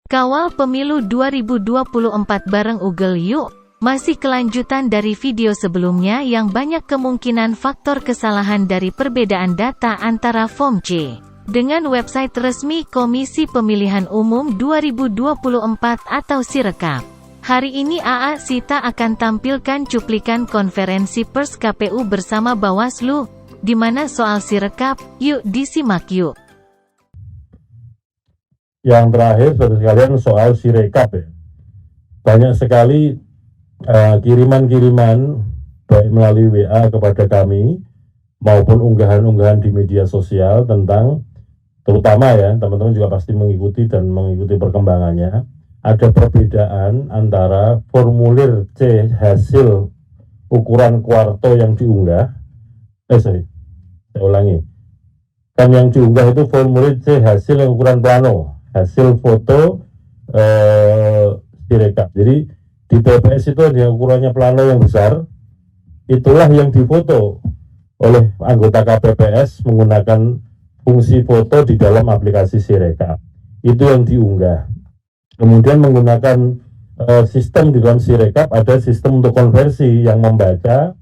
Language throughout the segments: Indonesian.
Kawal Pemilu 2024 bareng Ugel yuk! Masih kelanjutan dari video sebelumnya yang banyak kemungkinan faktor kesalahan dari perbedaan data antara Form C dengan website resmi Komisi Pemilihan Umum 2024 atau Sirekap. Hari ini AA Sita akan tampilkan cuplikan konferensi pers KPU bersama Bawaslu, di mana soal Sirekap, yuk disimak yuk. Yang terakhir, saudara sekalian, soal Sirekap ya. Banyak sekali kiriman-kiriman baik melalui WA kepada kami maupun unggahan-unggahan di media sosial tentang, terutama ya, teman-teman juga pasti mengikuti perkembangannya, ada perbedaan antara formulir C hasil ukuran kuarto yang diunggah, saya ulangi, kan yang diunggah itu formulir C hasil yang ukuran plano, hasil foto Sirekap. Jadi di TPS itu ada ukurannya plano yang besar, itulah yang difoto oleh anggota KPPS menggunakan fungsi foto di dalam aplikasi Sirekap. Itu yang diunggah. Kemudian menggunakan sistem di dalam Sirekap, ada sistem untuk konversi yang membaca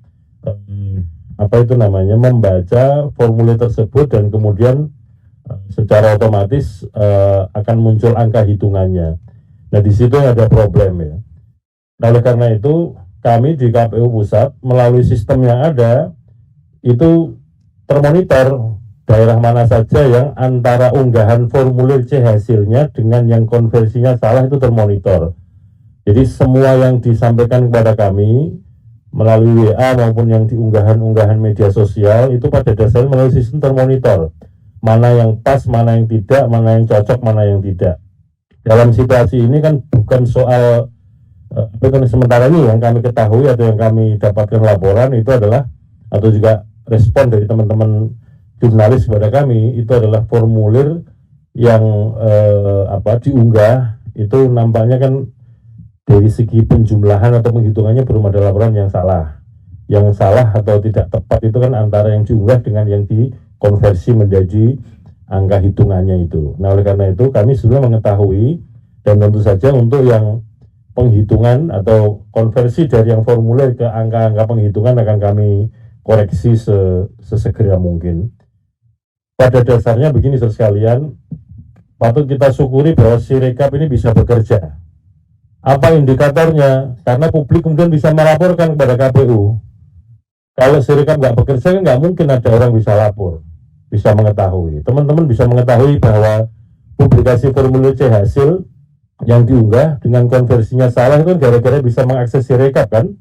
membaca formulir tersebut dan kemudian secara otomatis akan muncul angka hitungannya. Nah, di situ ada problem ya. Nah, oleh karena itu kami di KPU Pusat melalui sistem yang ada itu termonitor daerah mana saja yang antara unggahan formulir C hasilnya dengan yang konversinya salah, itu termonitor. Jadi semua yang disampaikan kepada kami melalui WA maupun yang diunggahan-unggahan media sosial itu pada dasarnya melalui sistem termonitor. Mana yang pas, mana yang tidak, mana yang cocok, mana yang tidak. Dalam situasi ini kan bukan soal sementara ini yang kami ketahui atau yang kami dapatkan laporan itu adalah, atau juga respon dari teman-teman jurnalis kepada kami, itu adalah formulir yang diunggah itu nampaknya kan dari segi penjumlahan atau penghitungannya belum ada laporan yang salah. Yang salah atau tidak tepat itu kan antara yang diunggah dengan yang dikonversi menjadi angka hitungannya itu. Nah, oleh karena itu kami sudah mengetahui, dan tentu saja untuk yang penghitungan atau konversi dari yang formulir ke angka-angka penghitungan akan kami koreksi sesegera mungkin. Pada dasarnya begini saudara sekalian, patut kita syukuri bahwa Sirekap ini bisa bekerja. Apa indikatornya? Karena publik kemudian bisa melaporkan kepada KPU. Kalau Sirekap nggak bekerja, kan nggak mungkin ada orang bisa lapor, bisa mengetahui. Teman-teman bisa mengetahui bahwa publikasi formulir C hasil yang diunggah dengan konversinya salah itu gara-gara bisa mengakses Sirekap kan.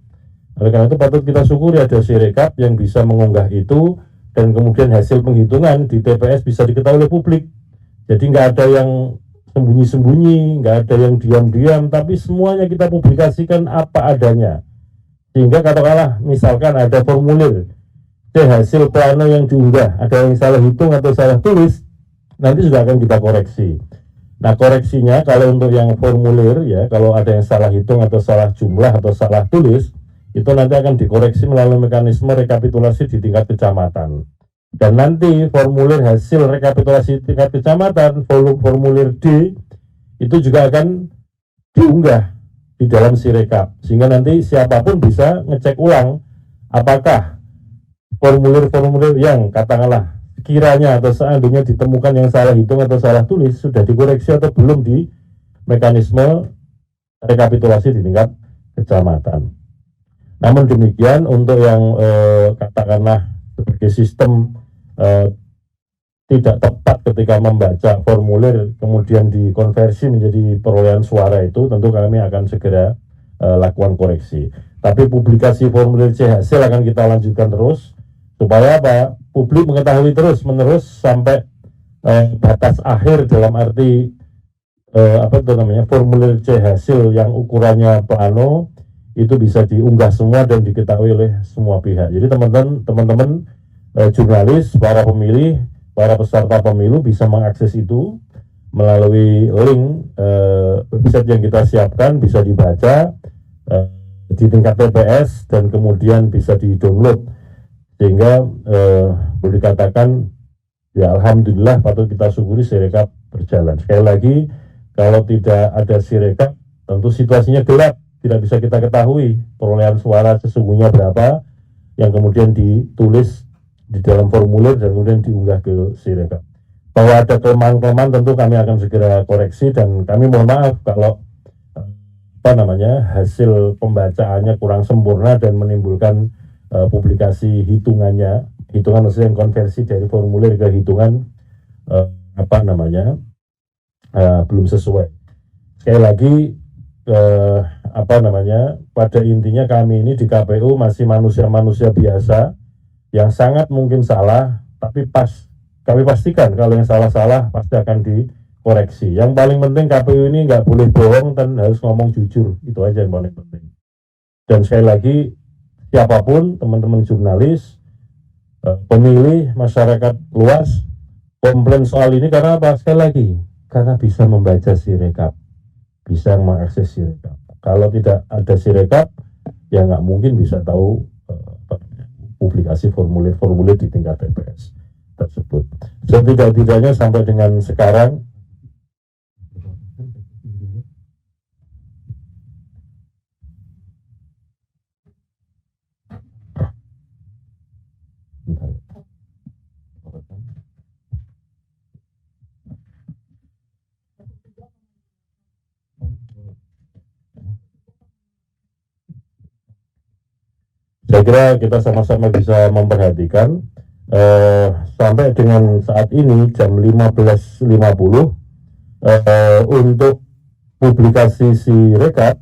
Oleh karena itu patut kita syukuri ada Sirekap yang bisa mengunggah itu, dan kemudian hasil penghitungan di TPS bisa diketahui oleh publik. Jadi nggak ada yang sembunyi-sembunyi, nggak ada yang diam-diam, tapi semuanya kita publikasikan apa adanya. Sehingga katakanlah misalkan ada formulir C hasil plano yang diunggah, ada yang salah hitung atau salah tulis, nanti sudah akan kita koreksi. Nah, koreksinya kalau untuk yang formulir ya, kalau ada yang salah hitung atau salah jumlah atau salah tulis, itu nanti akan dikoreksi melalui mekanisme rekapitulasi di tingkat kecamatan. Dan nanti formulir hasil rekapitulasi tingkat kecamatan, formulir D, itu juga akan diunggah di dalam Sirekap. Sehingga nanti siapapun bisa ngecek ulang apakah formulir-formulir yang katakanlah kiranya atau seandainya ditemukan yang salah hitung atau salah tulis sudah dikoreksi atau belum di mekanisme rekapitulasi di tingkat kecamatan. Namun demikian untuk yang katakanlah sebagai sistem tidak tepat ketika membaca formulir kemudian dikonversi menjadi perolehan suara, itu tentu kami akan segera lakukan koreksi. Tapi publikasi formulir C hasil akan kita lanjutkan terus supaya apa? Publik mengetahui terus-menerus sampai batas akhir, dalam arti formulir C hasil yang ukurannya plano itu bisa diunggah semua dan diketahui oleh semua pihak. Jadi teman-teman jurnalis, para pemilih, para peserta pemilu bisa mengakses itu melalui link website yang kita siapkan, bisa dibaca di tingkat TPS dan kemudian bisa di-download, sehingga boleh dikatakan ya alhamdulillah patut kita syukuri Sirekap berjalan. Sekali lagi Kalau tidak ada Sirekap, tentu situasinya gelap, tidak bisa kita ketahui perolehan suara sesungguhnya berapa, yang kemudian ditulis di dalam formulir dan kemudian diunggah ke Sirekap. Bahwa ada kelemahan-kelemahan tentu kami akan segera koreksi, dan kami mohon maaf kalau hasil pembacaannya kurang sempurna dan menimbulkan publikasi hitungan maksudnya yang konversi dari formulir ke hitungan belum sesuai. Sekali lagi pada intinya kami ini di KPU masih manusia-manusia biasa yang sangat mungkin salah, tapi kami pastikan kalau yang salah-salah pasti akan dikoreksi. Yang paling penting KPU ini nggak boleh bohong dan harus ngomong jujur, itu aja yang paling penting. Dan sekali lagi, siapapun, teman-teman jurnalis, pemilih, masyarakat luas, komplain soal ini karena apa? Sekali lagi, karena bisa membaca Sirekap, bisa mengakses Sirekap. Kalau tidak ada Sirekap, ya nggak mungkin bisa tahu publikasi formulir-formulir di tingkat TPS tersebut. Setidak-tidaknya sampai dengan sekarang, saya kira kita sama-sama bisa memperhatikan sampai dengan saat ini jam 15.50 untuk publikasi Sirekap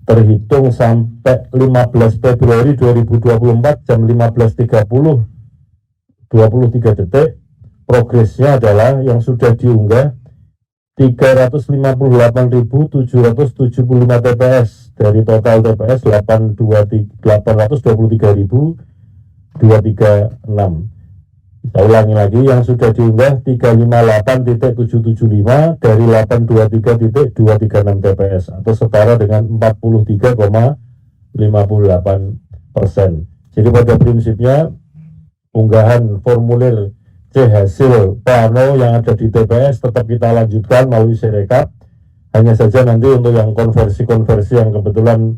terhitung sampai 15 Februari 2024 jam 15.30 23 detik, progresnya adalah yang sudah diunggah 358.775 TPS dari total TPS 823.236. Saya ulangi lagi, yang sudah diunggah 358.775 dari 823.236 TPS atau setara dengan 43,58%. Jadi pada prinsipnya unggahan formulir C hasil plano yang ada di TPS tetap kita lanjutkan melalui Sirekap. Hanya saja nanti untuk yang konversi-konversi yang kebetulan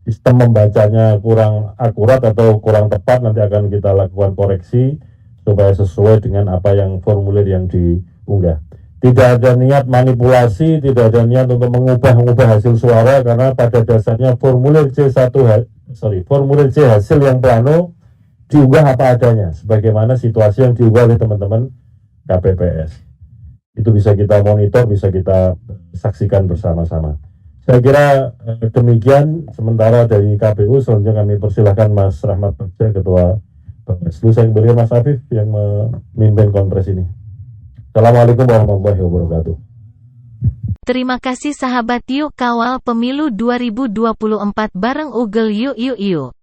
sistem membacanya kurang akurat atau kurang tepat, nanti akan kita lakukan koreksi supaya sesuai dengan apa yang formulir yang diunggah. Tidak ada niat manipulasi, tidak ada niat untuk mengubah hasil suara, karena pada dasarnya formulir C hasil yang plano diunggah apa adanya, sebagaimana situasi yang diunggah oleh teman-teman KPPS. Itu bisa kita monitor, bisa kita saksikan bersama-sama. Saya kira demikian sementara dari KPU. Selanjutnya kami persilahkan Mas Rahmat Bagja, Ketua Bawaslu. Saya berikan Mas Afif yang memimpin konferensi ini. Assalamualaikum warahmatullahi wabarakatuh. Terima kasih sahabat, yuk kawal pemilu 2024 bareng Ugel yuk.